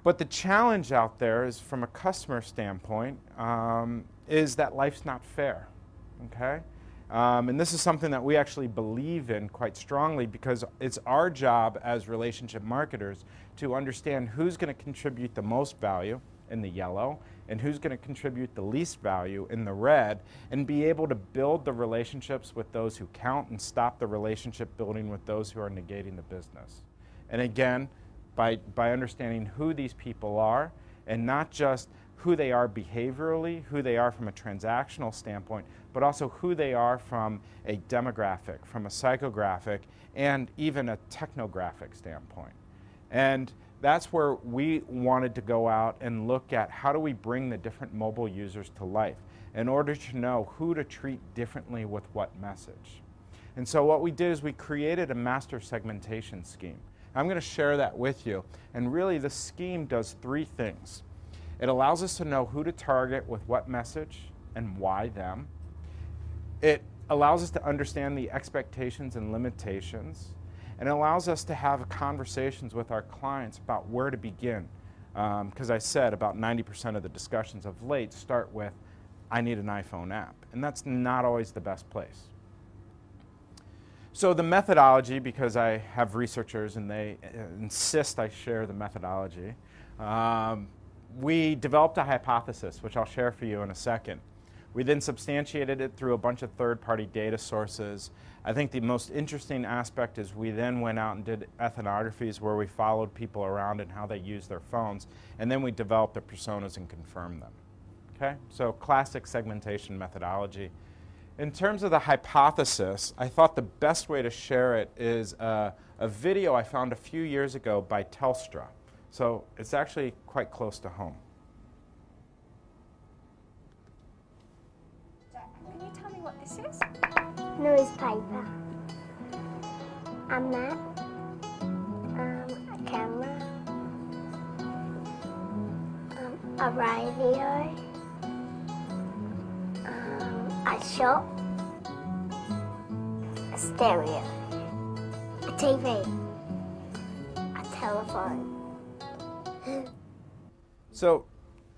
But the challenge out there is, from a customer standpoint, is that life's not fair, okay? And this is something that we actually believe in quite strongly, because it's our job as relationship marketers to understand who's going to contribute the most value in the yellow and who's going to contribute the least value in the red, and be able to build the relationships with those who count and stop the relationship building with those who are negating the business. And again, by understanding who these people are, and not just who they are behaviorally, who they are from a transactional standpoint, but also who they are from a demographic, from a psychographic, and even a technographic standpoint. And that's where we wanted to go out and look at how do we bring the different mobile users to life in order to know who to treat differently with what message. And so what we did is we created a master segmentation scheme. I'm going to share that with you. And really, the scheme does three things. It allows us to know who to target with what message and why them. It allows us to understand the expectations and limitations. And it allows us to have conversations with our clients about where to begin. Because I said about 90% of the discussions of late start with, I need an iPhone app. And that's not always the best place. So the methodology, because I have researchers and they insist I share the methodology, we developed a hypothesis, which I'll share for you in a second. We then substantiated it through a bunch of third-party data sources. I think the most interesting aspect is we then went out and did ethnographies where we followed people around and how they use their phones, and then we developed the personas and confirmed them. Okay? So classic segmentation methodology. In terms of the hypothesis, I thought the best way to share it is a video I found a few years ago by Telstra. So it's actually quite close to home. Can you tell me what this is? Newspaper, a map, a camera, a radio, a shop, a stereo, a TV, a telephone. So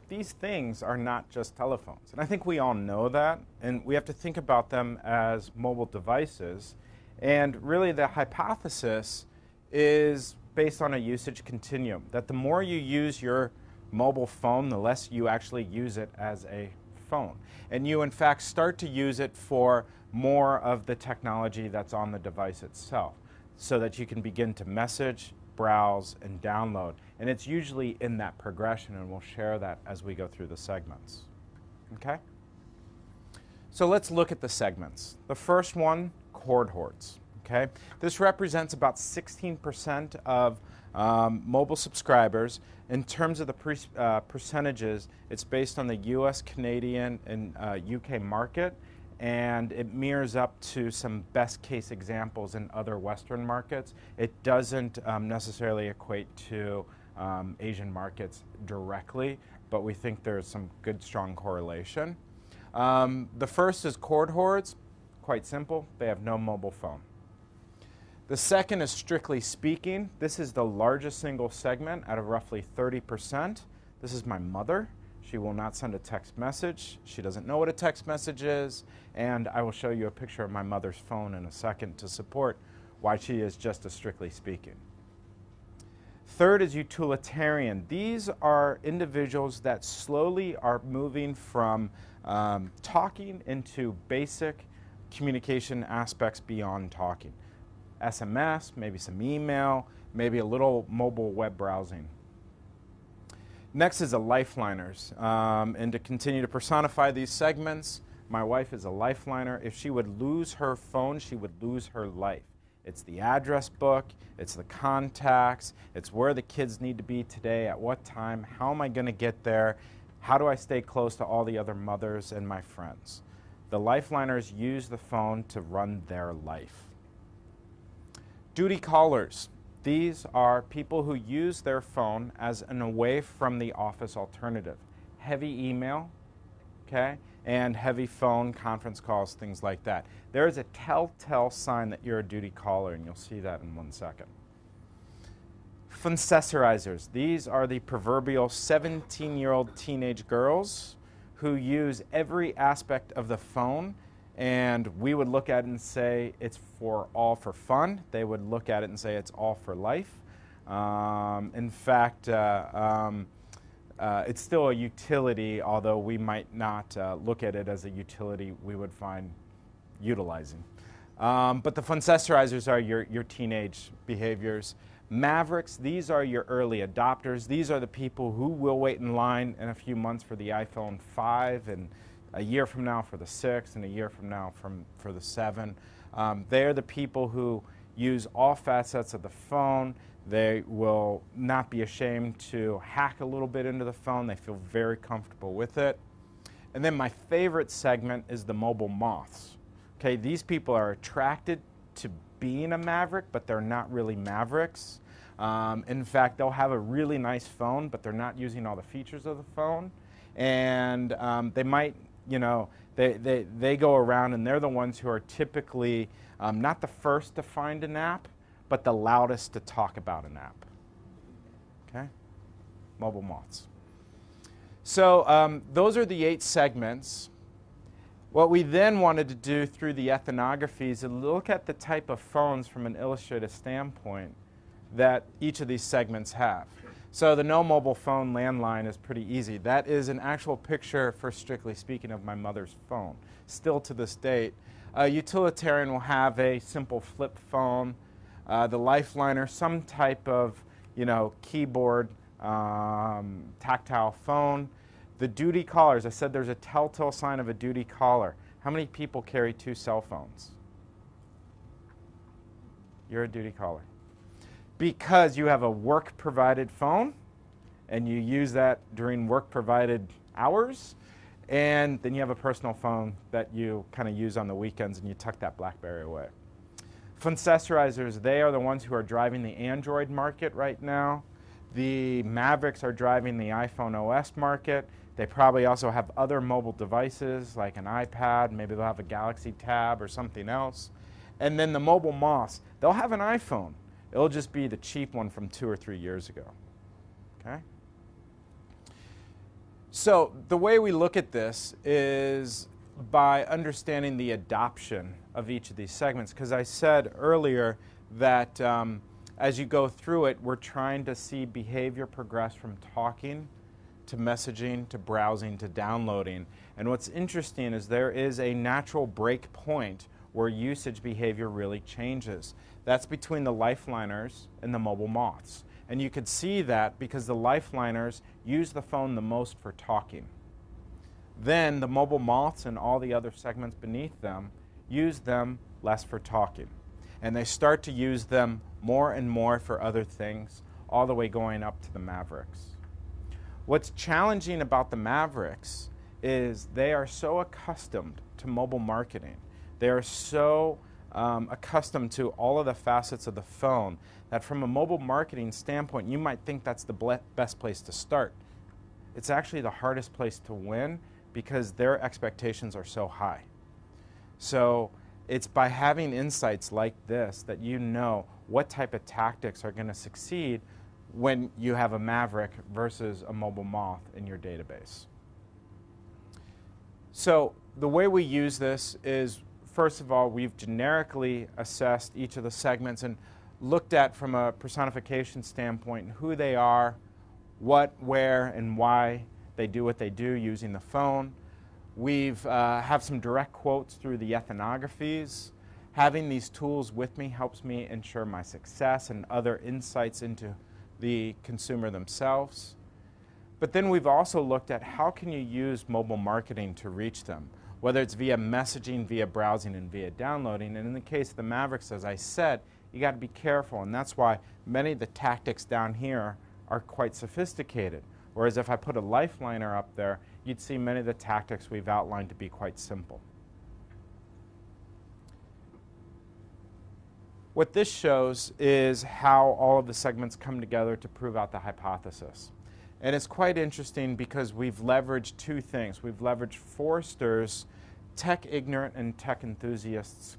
these things are not just telephones. And I think we all know that. And we have to think about them as mobile devices. And really the hypothesis is based on a usage continuum, that the more you use your mobile phone, the less you actually use it as a phone. And you, in fact, start to use it for more of the technology that's on the device itself, so that you can begin to message, browse, and download. And it's usually in that progression, and we'll share that as we go through the segments. Okay? So let's look at the segments. The first one, Hoards. Okay? This represents about 16% of mobile subscribers. In terms of the percentages, it's based on the US, Canadian, and UK market, and it mirrors up to some best case examples in other Western markets. It doesn't necessarily equate to Asian markets directly, but we think there's some good, strong correlation. The first is Hoards. Quite simple. They have no mobile phone. The second is Strictly Speaking. This is the largest single segment out of roughly 30%. This is my mother. She will not send a text message. She doesn't know what a text message is. And I will show you a picture of my mother's phone in a second to support why she is just a Strictly Speaking. Third is Utoolitarian. These are individuals that slowly are moving from talking into basic communication aspects beyond talking. SMS, maybe some email, maybe a little mobile web browsing. Next is the Lifeliners. And to continue to personify these segments, my wife is a Lifeliner. If she would lose her phone, she would lose her life. It's the address book, it's the contacts, it's where the kids need to be today, at what time, how am I going to get there, how do I stay close to all the other mothers and my friends. The Lifeliners use the phone to run their life. Duty callers. These are people who use their phone as an away from the office alternative. Heavy email, okay, and heavy phone, conference calls, things like that. There is a telltale sign that you're a duty caller, and you'll see that in 1 second. Funcessorizers. These are the proverbial 17-year-old teenage girls who use every aspect of the phone, and we would look at it and say it's all for fun. They would look at it and say it's all for life. In fact, it's still a utility, although we might not look at it as a utility we would find utilizing. But the Funcessorizers are your teenage behaviors. Mavericks, these are your early adopters. These are the people who will wait in line in a few months for the iPhone 5, and a year from now for the 6, and a year from now for the 7. They're the people who use all facets of the phone. They will not be ashamed to hack a little bit into the phone. They feel very comfortable with it. And then my favorite segment is the mobile moths. Okay, these people are attracted to being a maverick, but they're not really mavericks. In fact, they'll have a really nice phone, but they're not using all the features of the phone. And they might, you know, they go around and they're the ones who are typically not the first to find an app, but the loudest to talk about an app. Okay? Mobile moths. So those are the 8 segments. What we then wanted to do through the ethnographies is look at the type of phones from an illustrative standpoint that each of these segments have. So the no mobile phone landline is pretty easy. That is an actual picture, for strictly speaking, of my mother's phone. Still to this date. Utilitarian will have a simple flip phone. The Lifeliner, some type of, you know, keyboard, tactile phone. The duty callers, I said there's a telltale sign of a duty caller. How many people carry 2 cell phones? You're a duty caller. Because you have a work-provided phone, and you use that during work-provided hours, and then you have a personal phone that you kind of use on the weekends, and you tuck that BlackBerry away. Funcessorizers, they are the ones who are driving the Android market right now. The Mavericks are driving the iPhone OS market. They probably also have other mobile devices like an iPad, maybe they'll have a Galaxy Tab or something else. And then the mobile moths, they'll have an iPhone. It'll just be the cheap one from 2 or 3 years ago. Okay? So the way we look at this is by understanding the adoption of each of these segments, because I said earlier that as you go through it, we're trying to see behavior progress from talking to messaging to browsing to downloading. And what's interesting is there is a natural break point where usage behavior really changes. That's between the Lifeliners and the mobile moths. And you could see that because the Lifeliners use the phone the most for talking. Then the mobile moths and all the other segments beneath them use them less for talking. And they start to use them more and more for other things, all the way going up to the Mavericks. What's challenging about the Mavericks is they are so accustomed to mobile marketing. They are so accustomed to all of the facets of the phone that from a mobile marketing standpoint, you might think that's the best place to start. It's actually the hardest place to win because their expectations are so high. So it's by having insights like this that you know what type of tactics are going to succeed when you have a Maverick versus a mobile moth in your database. So the way we use this is, first of all, we've generically assessed each of the segments and looked at from a personification standpoint who they are, what, where, and why they do what they do using the phone. We've have some direct quotes through the ethnographies. Having these tools with me helps me ensure my success and other insights into the consumer themselves. But then we've also looked at how can you use mobile marketing to reach them, whether it's via messaging, via browsing, and via downloading. And in the case of the Mavericks, as I said, you got to be careful, and that's why many of the tactics down here are quite sophisticated. Whereas if I put a Lifeliner up there, you'd see many of the tactics we've outlined to be quite simple. What this shows is how all of the segments come together to prove out the hypothesis. And it's quite interesting because we've leveraged 2 things. We've leveraged Forrester's tech ignorant and tech enthusiasts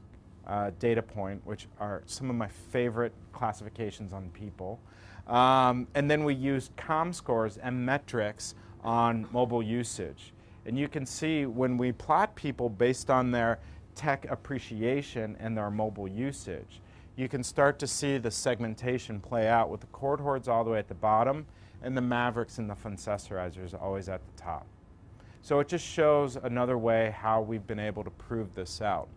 data point, which are some of my favorite classifications on people. And then we used ComScores and metrics on mobile usage. And you can see when we plot people based on their tech appreciation and their mobile usage, you can start to see the segmentation play out with the Hoards all the way at the bottom and the Mavericks and the Funcessorizers always at the top. So it just shows another way how we've been able to prove this out.